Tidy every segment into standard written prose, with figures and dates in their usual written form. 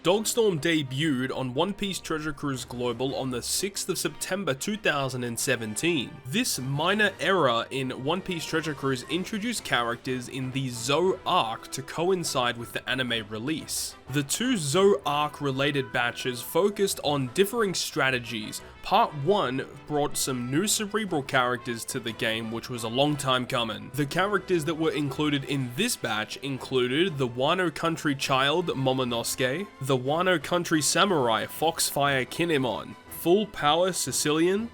Dogstorm debuted on One Piece Treasure Cruise Global on the 6th of September 2017. This minor error in One Piece Treasure Cruise introduced characters in the Zou arc to coincide with the anime release. The two Zou arc related batches focused on differing strategies. Part 1 brought some new cerebral characters to the game, which was a long time coming. The characters that were included in this batch included the Wano Country Child Momonosuke, the Wano Country Samurai Foxfire Kinemon, Full Power Sicilian,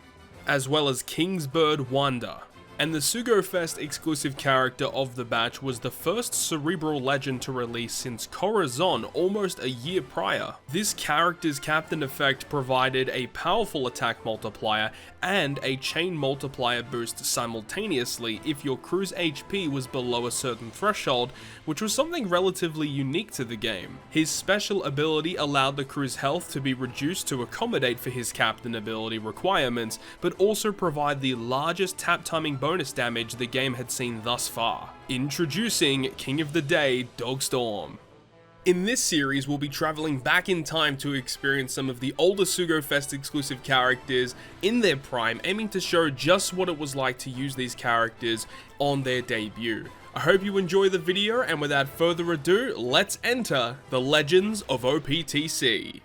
as well as Kingsbird Wanda. And the Sugo-Fest exclusive character of the batch was the first cerebral legend to release since Corazon almost a year prior. This character's captain effect provided a powerful attack multiplier and a chain multiplier boost simultaneously if your crew's HP was below a certain threshold, which was something relatively unique to the game. His special ability allowed the crew's health to be reduced to accommodate for his captain ability requirements, but also provide the largest tap timing bonus damage the game had seen thus far. Introducing King of the Day, Dogstorm. In this series, we'll be traveling back in time to experience some of the older Sugo-Fest exclusive characters in their prime, aiming to show just what it was like to use these characters on their debut. I hope you enjoy the video, and without further ado, let's enter the Legends of OPTC.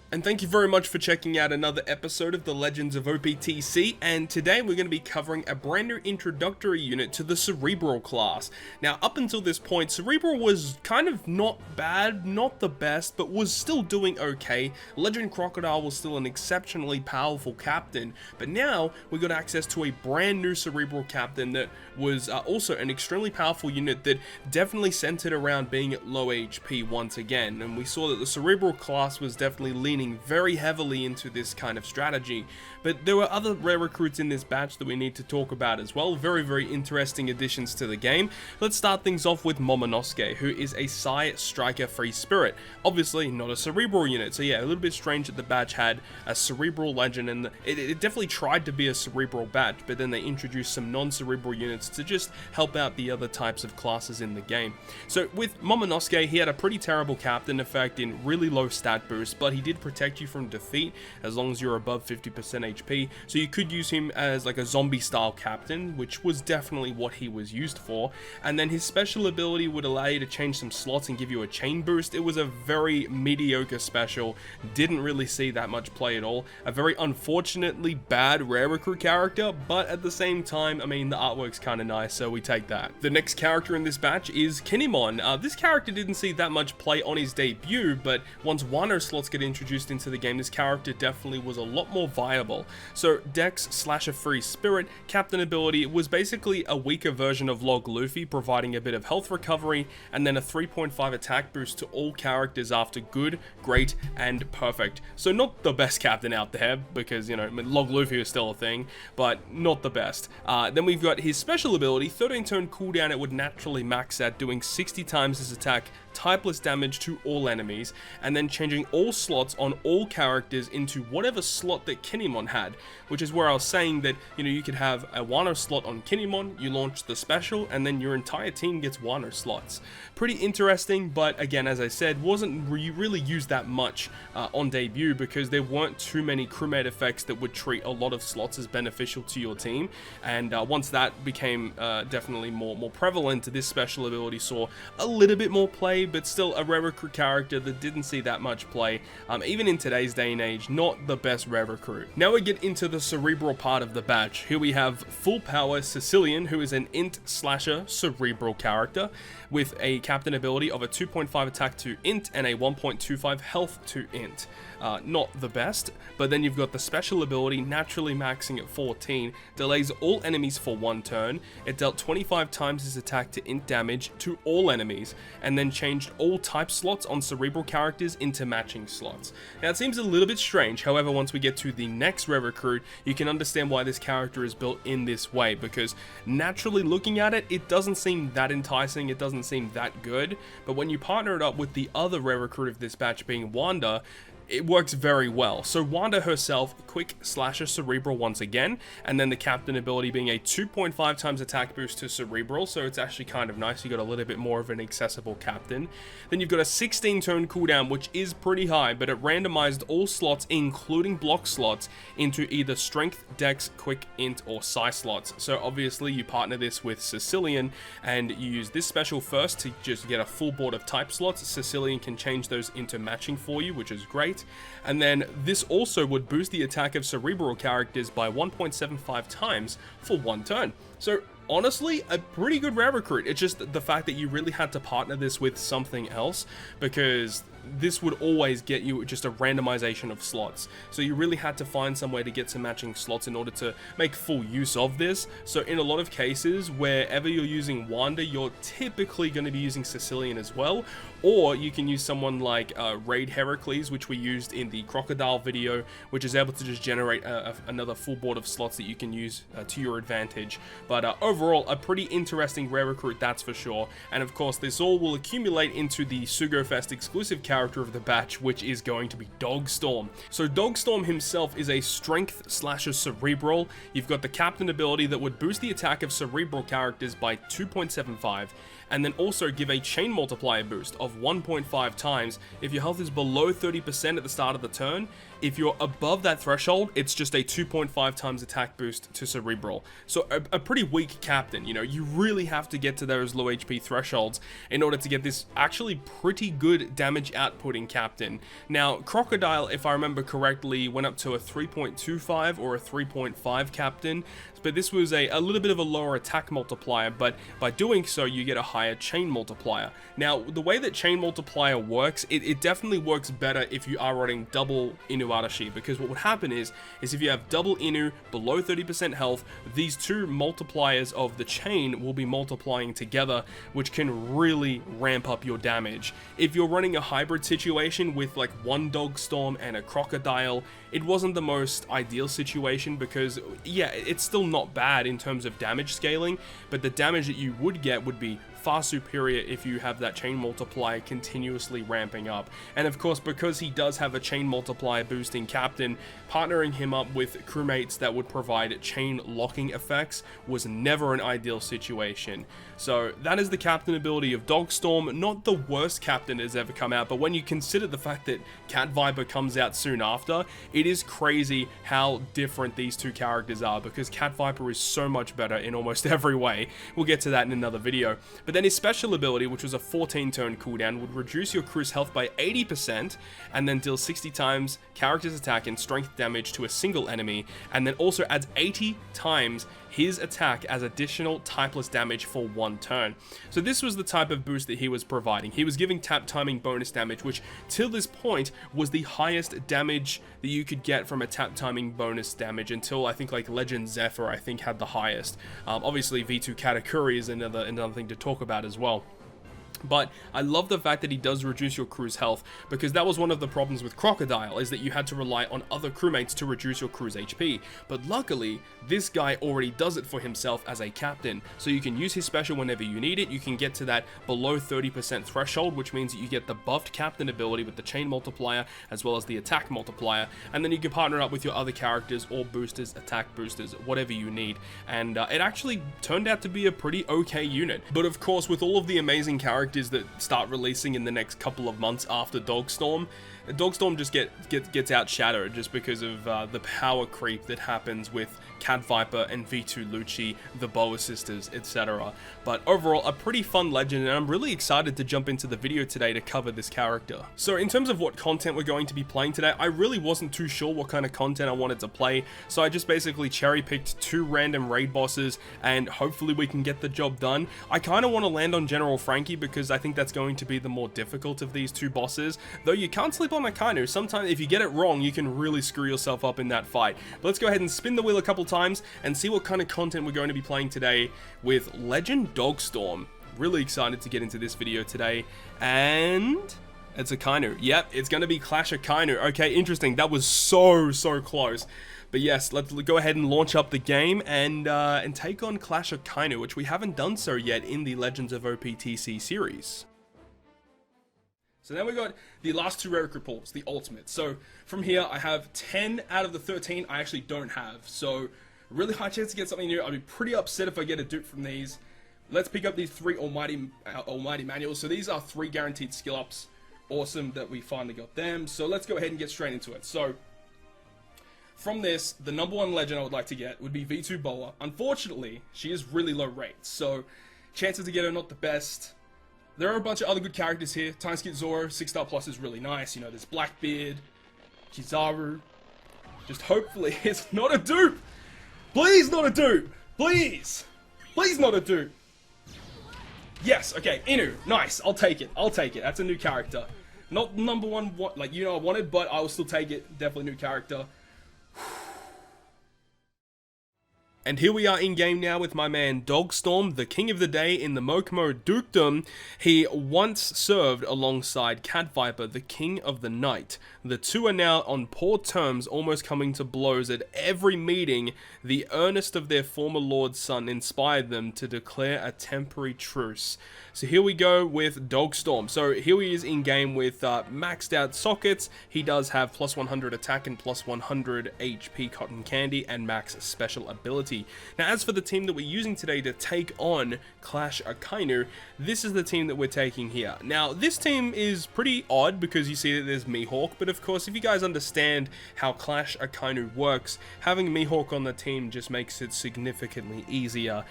And thank you very much for checking out another episode of the Legends of OPTC, and today we're going to be covering a brand new introductory unit to the Cerebral class. Now, up until this point, Cerebral was kind of not bad, not the best, but was still doing okay. Legend Crocodile was still an exceptionally powerful captain, but now we got access to a brand new Cerebral captain that was also an extremely powerful unit that definitely centered around being at low HP once again, and we saw that the Cerebral class was definitely leaning very heavily into this kind of strategy. But there were other rare recruits in this batch that we need to talk about as well. Very interesting additions to the game. Let's start things off with Momonosuke, who is a Psi Striker Free Spirit. Obviously not a Cerebral unit, so yeah, a little bit strange that the batch had a Cerebral legend, and it definitely tried to be a Cerebral batch, but then they introduced some non-Cerebral units to just help out the other types of classes in the game. So with Momonosuke, he had a pretty terrible captain effect in really low stat boost, but he did protect you from defeat as long as you're above 50% HP, so you could use him as like a zombie style captain, which was definitely what he was used for. And then his special ability would allow you to change some slots and give you a chain boost. It was a very mediocre special, didn't really see that much play at all. A very unfortunately bad rare recruit character, but at the same time, I mean, the artwork's kind of nice, so we take that. The next character in this batch is Kinemon. This character didn't see that much play on his debut, but once Wano slots get introduced into the game, this character definitely was a lot more viable. So Dex / a free spirit, captain ability was basically a weaker version of Log Luffy, providing a bit of health recovery and then a 3.5 attack boost to all characters after good, great, and perfect. So not the best captain out there, because, you know, Log Luffy is still a thing, but not the best. Then we've got his special ability, 13 turn cooldown. It would naturally max at doing 60 times his attack, typeless damage to all enemies, and then changing all slots on all characters into whatever slot that Kinemon had, which is where I was saying that, you know, you could have a Wano slot on Kinemon, you launch the special, and then your entire team gets Wano slots. Pretty interesting, but again, as I said, wasn't really used that much on debut, because there weren't too many crewmate effects that would treat a lot of slots as beneficial to your team, and once that became definitely more prevalent, this special ability saw a little bit more play, but still a rare recruit character that didn't see that much play, even in today's day and age, not the best rare recruit. Now we get into the Cerebral part of the batch. Here we have Full Power Sicilian, who is an int slasher Cerebral character with a captain ability of a 2.5 attack to int and a 1.25 health to int. Not the best, but then you've got the special ability naturally maxing at 14, delays all enemies for 1 turn. It dealt 25 times his attack to int damage to all enemies, and then changed all type slots on Cerebral characters into matching slots. Now it seems a little bit strange, however once we get to the next rare recruit, you can understand why this character is built in this way, because naturally looking at it, it doesn't seem that enticing, it doesn't seem that good, but when you partner it up with the other rare recruit of this batch being Wanda, it works very well. So Wanda herself, quick slasher cerebral once again, and then the captain ability being a 2.5 times attack boost to cerebral, so it's actually kind of nice. You got a little bit more of an accessible captain. Then you've got a 16 turn cooldown, which is pretty high, but it randomized all slots, including block slots, into either strength, dex, quick, int, or psi slots. So obviously you partner this with Sicilian, and you use this special first to just get a full board of type slots. Sicilian can change those into matching for you, which is great. And then this also would boost the attack of cerebral characters by 1.75 times for 1 turn. So honestly, a pretty good rare recruit. It's just the fact that you really had to partner this with something else, because this would always get you just a randomization of slots. So you really had to find some way to get some matching slots in order to make full use of this. So in a lot of cases, wherever you're using Wanda, you're typically going to be using Sicilian as well. Or you can use someone like Raid Heracles, which we used in the Crocodile video, which is able to just generate another full board of slots that you can use to your advantage. But overall, a pretty interesting rare recruit, that's for sure. And of course, this all will accumulate into the Sugo-Fest exclusive character of the batch, which is going to be Dogstorm. So Dogstorm himself is a strength slasher cerebral. You've got the captain ability that would boost the attack of cerebral characters by 2.75, and then also give a chain multiplier boost of 1.5 times if your health is below 30% at the start of the turn. If you're above that threshold, it's just a 2.5 times attack boost to cerebral. So a pretty weak captain. You know, you really have to get to those low HP thresholds in order to get this actually pretty good damage outputting captain. Now, Crocodile, if I remember correctly, went up to a 3.25 or a 3.5 captain, but this was a little bit of a lower attack multiplier, but by doing so, you get a higher chain multiplier. Now, the way that chain multiplier works, it definitely works better if you are running double Inu Arashi, because what would happen is if you have double Inu below 30% health, these two multipliers of the chain will be multiplying together, which can really ramp up your damage. If you're running a hybrid situation with like one Dogstorm and a Crocodile, it wasn't the most ideal situation, because yeah, it's still not bad in terms of damage scaling, but the damage that you would get would be far superior if you have that chain multiplier continuously ramping up. And of course, because he does have a chain multiplier boosting captain, partnering him up with crewmates that would provide chain locking effects was never an ideal situation. So that is the captain ability of Dogstorm. Not the worst captain that's ever come out, but when you consider the fact that Cat Viper comes out soon after, it is crazy how different these two characters are, because Cat Viper is so much better in almost every way. We'll get to that in another video. But then his special ability, which was a 14 turn cooldown, would reduce your crew's health by 80% and then deal 60 times character's attack and strength damage to a single enemy, and then also adds 80 times his attack as additional typeless damage for 1 turn. So this was the type of boost that he was providing. He was giving tap timing bonus damage, which till this point was the highest damage that you could get from a tap timing bonus damage, until I think like Legend Zephyr I think had the highest. Obviously V2 Katakuri is another thing to talk about as well. But I love the fact that he does reduce your crew's health, because that was one of the problems with Crocodile, is that you had to rely on other crewmates to reduce your crew's HP. But luckily, this guy already does it for himself as a captain, so you can use his special whenever you need it. You can get to that below 30% threshold, which means that you get the buffed captain ability with the chain multiplier as well as the attack multiplier, and then you can partner up with your other characters or boosters, attack boosters, whatever you need. And it actually turned out to be a pretty okay unit. But of course, with all of the amazing characters that start releasing in the next couple of months after Dogstorm just gets outshadowed just because of the power creep that happens with Cat Viper and V2 Lucci, the Boa Sisters, etc. But overall, a pretty fun legend, and I'm really excited to jump into the video today to cover this character. So in terms of what content we're going to be playing today, I really wasn't too sure what kind of content I wanted to play, so I just basically cherry-picked 2 random raid bosses, and hopefully we can get the job done. I kind of want to land on General Frankie, because I think that's going to be the more difficult of these 2 bosses, though you can't sleep on Akainu. Sometimes if you get it wrong, you can really screw yourself up in that fight. But let's go ahead and spin the wheel a couple times and see what kind of content we're going to be playing today with Legend Dogstorm. Really excited to get into this video today, and it's Akainu. Yep, it's going to be Clash Akainu. Okay, interesting. That was so close. But yes, let's go ahead and launch up the game and take on Clash Akainu, which we haven't done so yet in the Legends of OPTC series. So now we got the last 2 rare recruit pools, the ultimate. So from here, I have 10 out of the 13 I actually don't have. So really high chance to get something new. I'd be pretty upset if I get a dupe from these. Let's pick up these 3 Almighty Manuals. So these are 3 guaranteed skill ups. Awesome that we finally got them. So let's go ahead and get straight into it. So from this, the number 1 legend I would like to get would be V2 Boa. Unfortunately, she is really low rate. So chances to get her not the best. There are a bunch of other good characters here. Toadskii Zoro, 6-star plus is really nice. You know, there's Blackbeard, Kizaru. Just hopefully it's not a dupe. Please not a dupe. Please. Please not a dupe. Yes, okay, Inu, nice, I'll take it, that's a new character. Not number 1, like, you know, I wanted, but I will still take it, definitely new character. And here we are in game now with my man Dogstorm, the king of the day in the Mokomo Dukedom. He once served alongside Cat Viper, the king of the night. The two are now on poor terms, almost coming to blows at every meeting. The earnest of their former lord's son inspired them to declare a temporary truce. So here we go with Dogstorm. So here he is in game with maxed out sockets. He does have plus 100 attack and plus 100 HP cotton candy and max special ability. Now as for the team that we're using today to take on Clash Akainu, this is the team that we're taking here. Now this team is pretty odd because you see that there's Mihawk, but of course if you guys understand how Clash Akainu works, having Mihawk on the team just makes it significantly easier.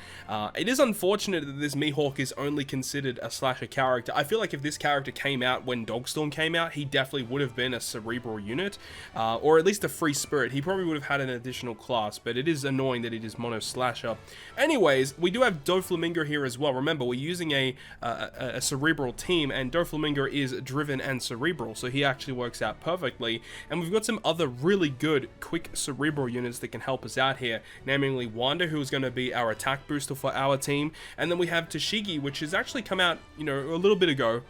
It is unfortunate that this Mihawk is only considered a slasher character. I feel like if this character came out when Dogstorm came out, he definitely would have been a cerebral unit, or at least a free spirit. He probably would have had an additional class, but it is annoying that it is mono slasher. Anyways, we do have Doflamingo here as well. Remember, we're using a cerebral team, and Doflamingo is driven and cerebral, so he actually works out perfectly. And we've got some other really good quick cerebral units that can help us out here, namely Wanda, who is going to be our attack booster for our team, and then we have Tashigi, which has actually come out, you know, a little bit ago.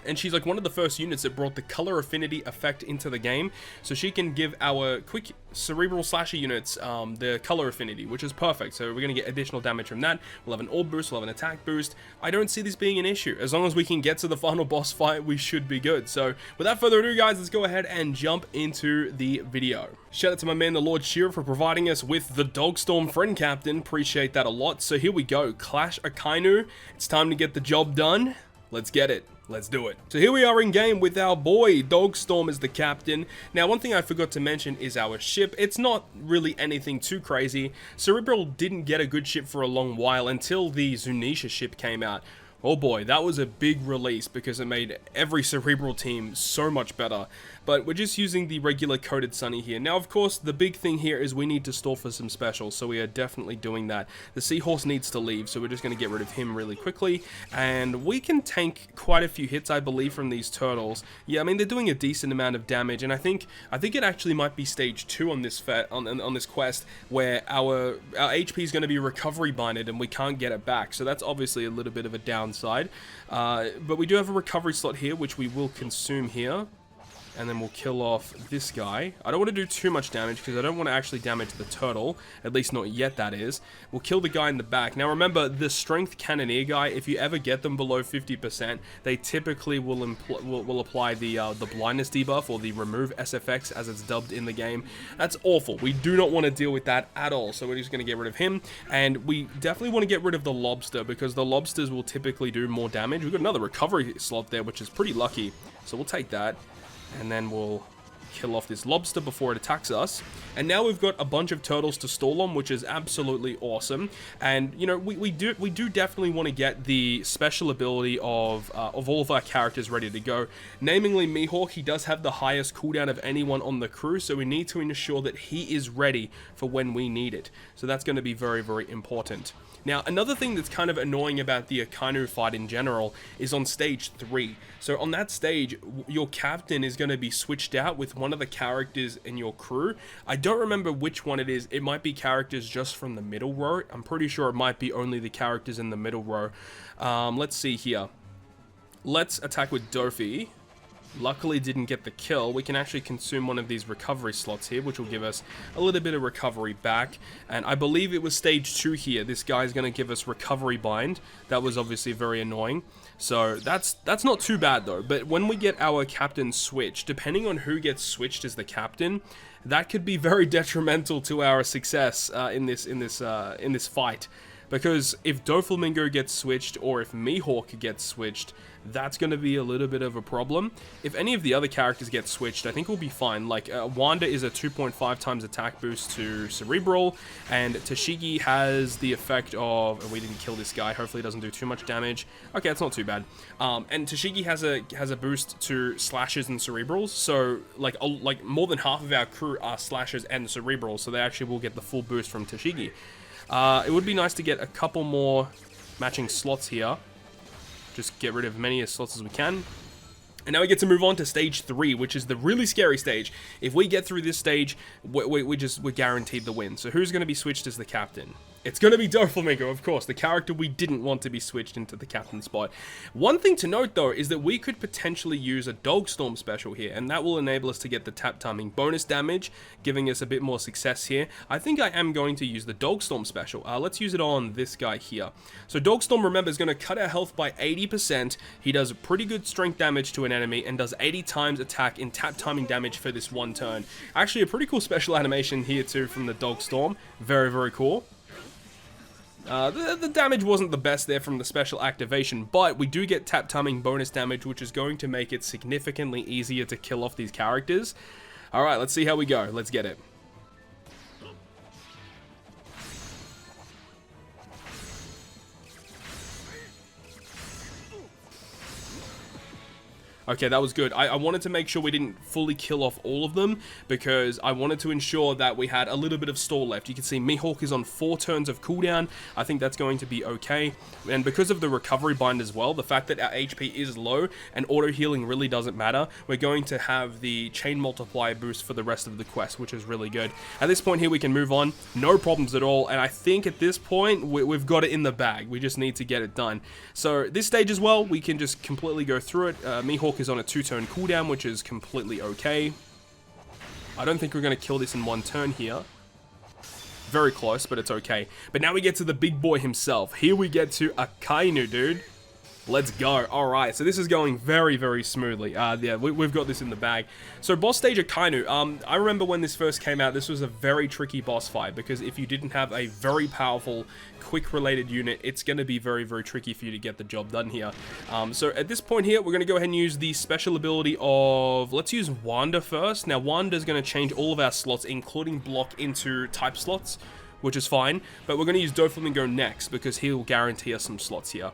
And she's like one of the first units that brought the color affinity effect into the game, so she can give our quick cerebral slasher units the color affinity, which is perfect. So we're going to get additional damage from that. We'll have an orb boost, we'll have an attack boost. I don't see this being an issue. As long as we can get to the final boss fight, we should be good. So without further ado, guys, let's go ahead and jump into the video. Shout out to my man TheLordShiro for providing us with the Dogstorm friend captain. Appreciate that a lot. So here we go, Clash Akainu. It's time to get the job done. Let's get it. Let's do it. So here we are in game with our boy Dogstorm as the captain. Now one thing I forgot to mention is our ship. It's not really anything too crazy. Cerebral didn't get a good ship for a long while until the Zunisha ship came out. Oh boy, that was a big release because it made every cerebral team so much better. But we're just using the regular coated Sunny here. Now, of course, the big thing here is we need to store for some specials, so we are definitely doing that. The Seahorse needs to leave, so we're just going to get rid of him really quickly. And we can tank quite a few hits, I believe, from these turtles. Yeah, I mean, they're doing a decent amount of damage, and I think it actually might be stage 2 on this on this quest, where our HP is going to be recovery binded, and we can't get it back. So that's obviously a little bit of a downside. But we do have a recovery slot here, which we will consume here. And then we'll kill off this guy. I don't want to do too much damage because I don't want to actually damage the turtle. At least not yet, that is. We'll kill the guy in the back. Now remember, the strength cannoneer guy, if you ever get them below 50%, they typically will apply the blindness debuff, or the remove SFX as it's dubbed in the game. That's awful. We do not want to deal with that at all. So we're just going to get rid of him. And we definitely want to get rid of the lobster because the lobsters will typically do more damage. We've got another recovery slot there, which is pretty lucky. So we'll take that. And then we'll kill off this lobster before it attacks us. And now we've got a bunch of turtles to stall on, which is absolutely awesome. And you know, we do definitely want to get the special ability of all of our characters ready to go. Namely Mihawk, he does have the highest cooldown of anyone on the crew, so we need to ensure that he is ready for when we need it. So that's going to be very, very important. Now, another thing that's kind of annoying about the Akainu fight in general is on stage 3. So on that stage, your captain is going to be switched out with one of the characters in your crew. I don't remember which one it is. It might be characters just from the middle row. I'm pretty sure it might be only the characters in the middle row. Let's see here. Let's attack with Dofi. Luckily didn't get the kill. We can actually consume one of these recovery slots here, which will give us a little bit of recovery back. And I believe it was stage 2 here. This guy's going to give us recovery bind. That was obviously very annoying. So that's not too bad though. But when we get our captain switched, depending on who gets switched as the captain, that could be very detrimental to our success in this fight. Because if Doflamingo gets switched, or if Mihawk gets switched, that's going to be a little bit of a problem. If any of the other characters get switched, I think we'll be fine. Like, Wanda is a 2.5 times attack boost to Cerebral, and Tashigi has the effect of... we didn't kill this guy, hopefully it doesn't do too much damage. Okay, that's not too bad. And Tashigi has a boost to Slashes and Cerebrals, so, like more than half of our crew are Slashes and Cerebrals, so they actually will get the full boost from Tashigi. It would be nice to get a couple more matching slots here. Just get rid of as many slots as we can. And now we get to move on to stage 3, which is the really scary stage. If we get through this stage, we're guaranteed the win. So who's going to be switched as the captain? It's going to be Doflamingo, of course, the character we didn't want to be switched into the captain spot. One thing to note, though, is that we could potentially use a Dogstorm special here, and that will enable us to get the tap timing bonus damage, giving us a bit more success here. I think I am going to use the Dogstorm special. Let's use it on this guy here. So Dogstorm, remember, is going to cut our health by 80%. He does pretty good strength damage to an enemy, and does 80 times attack in tap timing damage for this one turn. Actually, a pretty cool special animation here, too, from the Dogstorm. Very, very cool. The damage wasn't the best there from the special activation, but we do get tap timing bonus damage, which is going to make it significantly easier to kill off these characters. Alright, let's see how we go. Let's get it. Okay, that was good. I wanted to make sure we didn't fully kill off all of them, because I wanted to ensure that we had a little bit of stall left. You can see Mihawk is on 4 turns of cooldown. I think that's going to be okay. And because of the recovery bind as well, the fact that our HP is low and auto healing really doesn't matter, we're going to have the chain multiplier boost for the rest of the quest, which is really good. At this point here, we can move on. No problems at all. And I think at this point, we've got it in the bag. We just need to get it done. So this stage as well, we can just completely go through it. Mihawk is on a 2-turn cooldown, which is completely okay. I don't think we're going to kill this in 1 turn here. Very close, but it's okay. But now we get to the big boy himself. Here we get to Akainu, dude. Let's go. Alright, so this is going very, very smoothly. Yeah, we've got this in the bag. So boss stage Akainu. I remember when this first came out, this was a very tricky boss fight, because if you didn't have a very powerful, quick related unit, it's going to be very, very tricky for you to get the job done here. So at this point here, we're going to go ahead and use the special ability of... let's use Wanda first. Now, Wanda's going to change all of our slots, including block, into type slots, which is fine. But we're going to use Doflamingo next, because he'll guarantee us some slots here.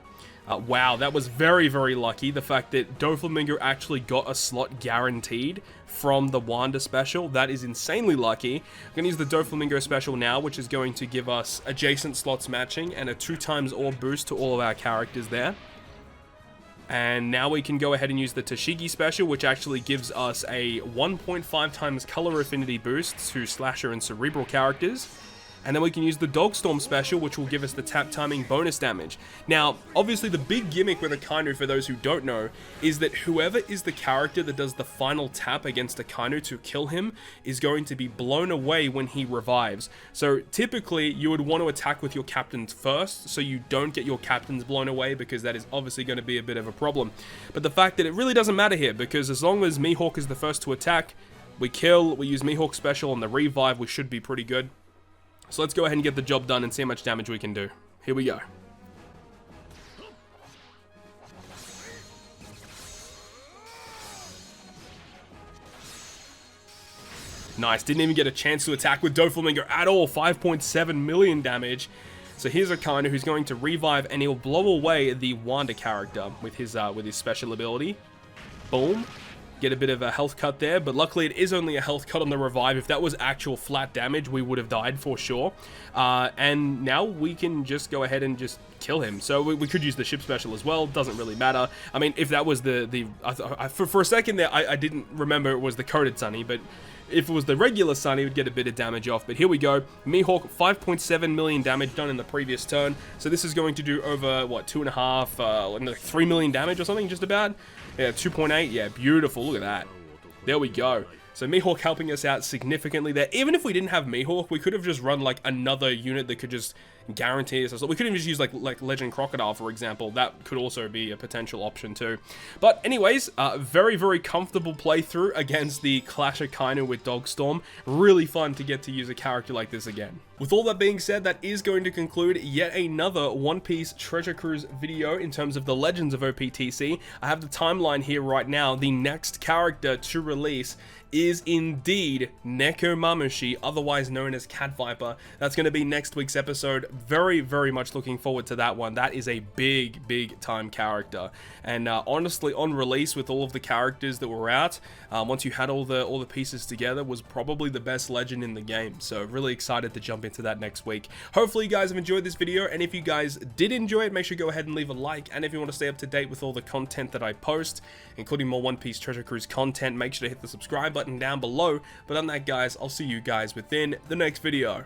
Wow, that was very, very lucky. The fact that Doflamingo actually got a slot guaranteed from the Wanda special. That is insanely lucky. I'm going to use the Doflamingo special now, which is going to give us adjacent slots matching and a 2x orb boost to all of our characters there. And now we can go ahead and use the Tashigi special, which actually gives us a 1.5 times color affinity boost to Slasher and Cerebral characters. And then we can use the Dogstorm special, which will give us the tap timing bonus damage. Now, obviously the big gimmick with Akainu, for those who don't know, is that whoever is the character that does the final tap against Akainu to kill him is going to be blown away when he revives. So typically, you would want to attack with your captains first, so you don't get your captains blown away, because that is obviously going to be a bit of a problem. But the fact that it really doesn't matter here, because as long as Mihawk is the first to attack, we kill, we use Mihawk special on the revive, we should be pretty good. So let's go ahead and get the job done and see how much damage we can do. Here we go. Nice, didn't even get a chance to attack with Doflamingo at all. 5.7 million damage. So here's Akainu, who's going to revive, and he'll blow away the Wanda character with his special ability. Boom. Get a bit of a health cut there, but luckily it is only a health cut on the revive. If that was actual flat damage, we would have died for sure. And now we can just go ahead and just kill him. So we could use the ship special as well. Doesn't really matter. I mean, if that was for a second there, I didn't remember it was the coded Sunny, but if it was the regular Sunny, we'd get a bit of damage off. But here we go. Mihawk, 5.7 million damage done in the previous turn. So this is going to do over, what, 2.5, 3 million damage or something, just about? Yeah, 2.8. Yeah, beautiful. Look at that. There we go. So Mihawk helping us out significantly there. Even if we didn't have Mihawk, we could have just run like another unit that could just guarantee. So we could even just use like Legend Crocodile, for example. That could also be a potential option too. But anyways, very comfortable playthrough against the Clash Akainu with Dogstorm. Really fun to get to use a character like this again. With all that being said, that is going to conclude yet another One Piece Treasure Cruise video in terms of the Legends of OPTC. I have the timeline here right now. The next character to release is indeed Nekomamushi, otherwise known as Cat Viper. That's going to be next week's episode. Very much looking forward to that one. That is a big time character. And honestly, on release with all of the characters that were out, once you had all the pieces together, was probably the best legend in the game. So really excited to jump into that next week. Hopefully you guys have enjoyed this video, and if you guys did enjoy it, make sure you go ahead and leave a like. And if you want to stay up to date with all the content that I post, including more One Piece Treasure Cruise content, make sure to hit the subscribe button down below. But on that, guys, I'll see you guys within the next video.